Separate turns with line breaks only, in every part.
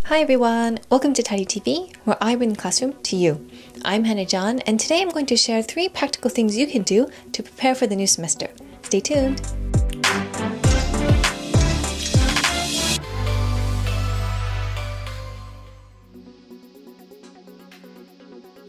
Hi everyone, welcome to Tidy TV, where I bring the classroom to you. I'm Hannah John, and today I'm going to share 3 practical things you can do to prepare for the new semester. Stay tuned.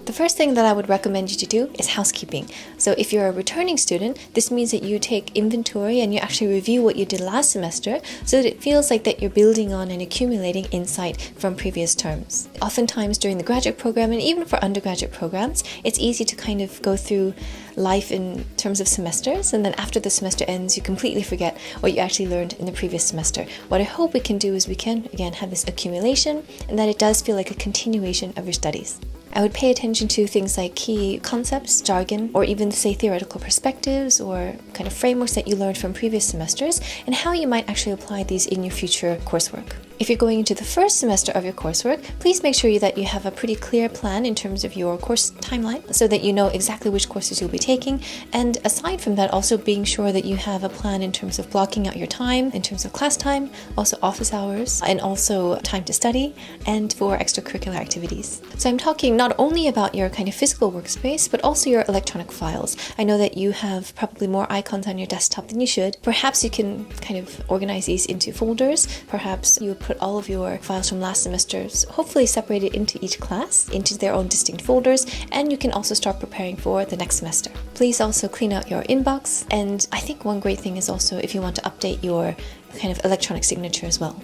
The first thing that I would recommend you to do is housekeeping. So if you're a returning student, this means that you take inventory and you actually review what you did last semester so that it feels like that you're building on and accumulating insight from previous terms. Oftentimes during the graduate program and even for undergraduate programs, it's easy to kind of go through life in terms of semesters, and then after the semester ends, you completely forget what you actually learned in the previous semester. What I hope we can do is we can, again, have this accumulation and that it does feel like a continuation of your studies. I would pay attention to things like key concepts, jargon, or even say theoretical perspectives or kind of frameworks that you learned from previous semesters and how you might actually apply these in your future coursework. If you're going into the first semester of your coursework, please make sure that you have a pretty clear plan in terms of your course timeline so that you know exactly which courses you'll be taking. And aside from that, also being sure that you have a plan in terms of blocking out your time, in terms of class time, also office hours, and also time to study and for extracurricular activities. So I'm talking not only about your kind of physical workspace, but also your electronic files. I know that you have probably more icons on your desktop than you should. Perhaps you can kind of organize these into folders. Perhaps you put all of your files from last semester's hopefully separated into each class, into their own distinct folders, and you can also start preparing for the next semester. Please also clean out your inbox, and I think one great thing is also if you want to update your kind of electronic signature as well.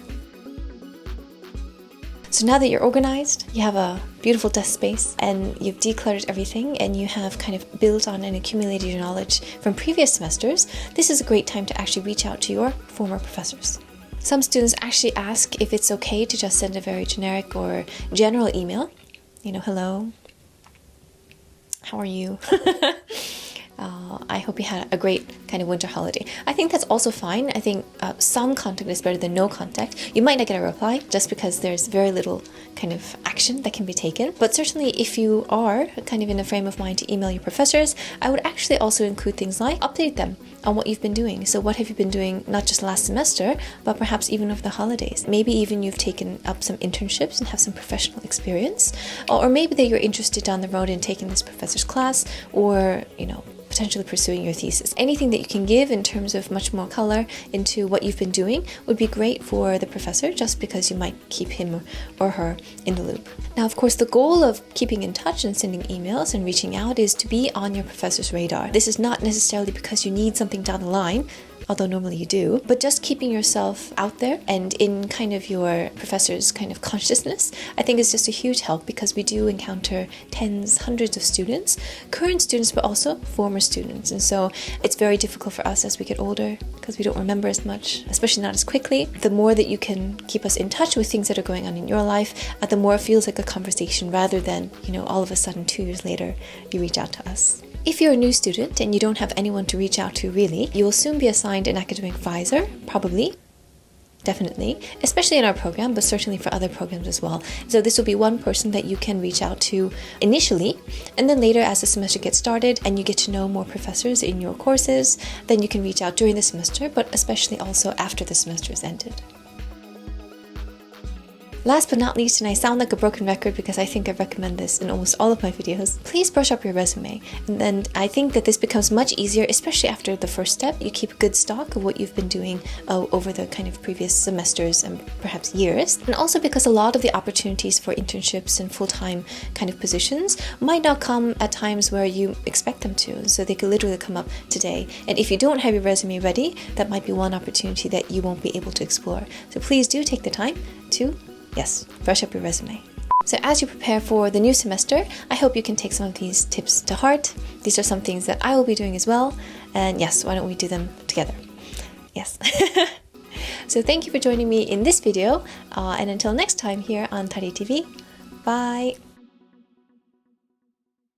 So now that you're organized, you have a beautiful desk space and you've decluttered everything and you have kind of built on and accumulated your knowledge from previous semesters, this is a great time to actually reach out to your former professors. Some students actually ask if it's okay to just send a very generic or general email. Hello, how are you? I hope you had a great kind of winter holiday. I think that's also fine. I think some contact is better than no contact. You might not get a reply just because there's very little kind of action that can be taken. But certainly if you are kind of in a frame of mind to email your professors, I would actually also include things like update them on what you've been doing. So what have you been doing not just last semester, but perhaps even over the holidays? Maybe even you've taken up some internships and have some professional experience. Or maybe that you're interested down the road in taking this professor's class or, potentially pursuing your thesis. Anything that you can give in terms of much more color into what you've been doing would be great for the professor, just because you might keep him or her in the loop. Now, of course, the goal of keeping in touch and sending emails and reaching out is to be on your professor's radar. This is not necessarily because you need something down the line, although normally you do, but just keeping yourself out there and in kind of your professor's kind of consciousness, I think is just a huge help, because we do encounter tens, hundreds of students, current students, but also former students. And so it's very difficult for us as we get older because we don't remember as much, especially not as quickly. The more that you can keep us in touch with things that are going on in your life, the more it feels like a conversation rather than, all of a sudden 2 years later, you reach out to us. If you're a new student and you don't have anyone to reach out to really, you will soon be assigned an academic advisor, probably, definitely, especially in our program, but certainly for other programs as well. So this will be one person that you can reach out to initially, and then later as the semester gets started and you get to know more professors in your courses, then you can reach out during the semester, but especially also after the semester is ended. Last but not least, and I sound like a broken record because I think I recommend this in almost all of my videos, please brush up your resume. And then I think that this becomes much easier, especially after the first step. You keep good stock of what you've been doing over the kind of previous semesters and perhaps years. And also because a lot of the opportunities for internships and full-time kind of positions might not come at times where you expect them to. So they could literally come up today. And if you don't have your resume ready, that might be one opportunity that you won't be able to explore. So please do take the time to brush up your resume. So as you prepare for the new semester, I hope you can take some of these tips to heart. These are some things that I will be doing as well. And yes, why don't we do them together? Yes. So thank you for joining me in this video. And until next time here on Tidy TV, bye.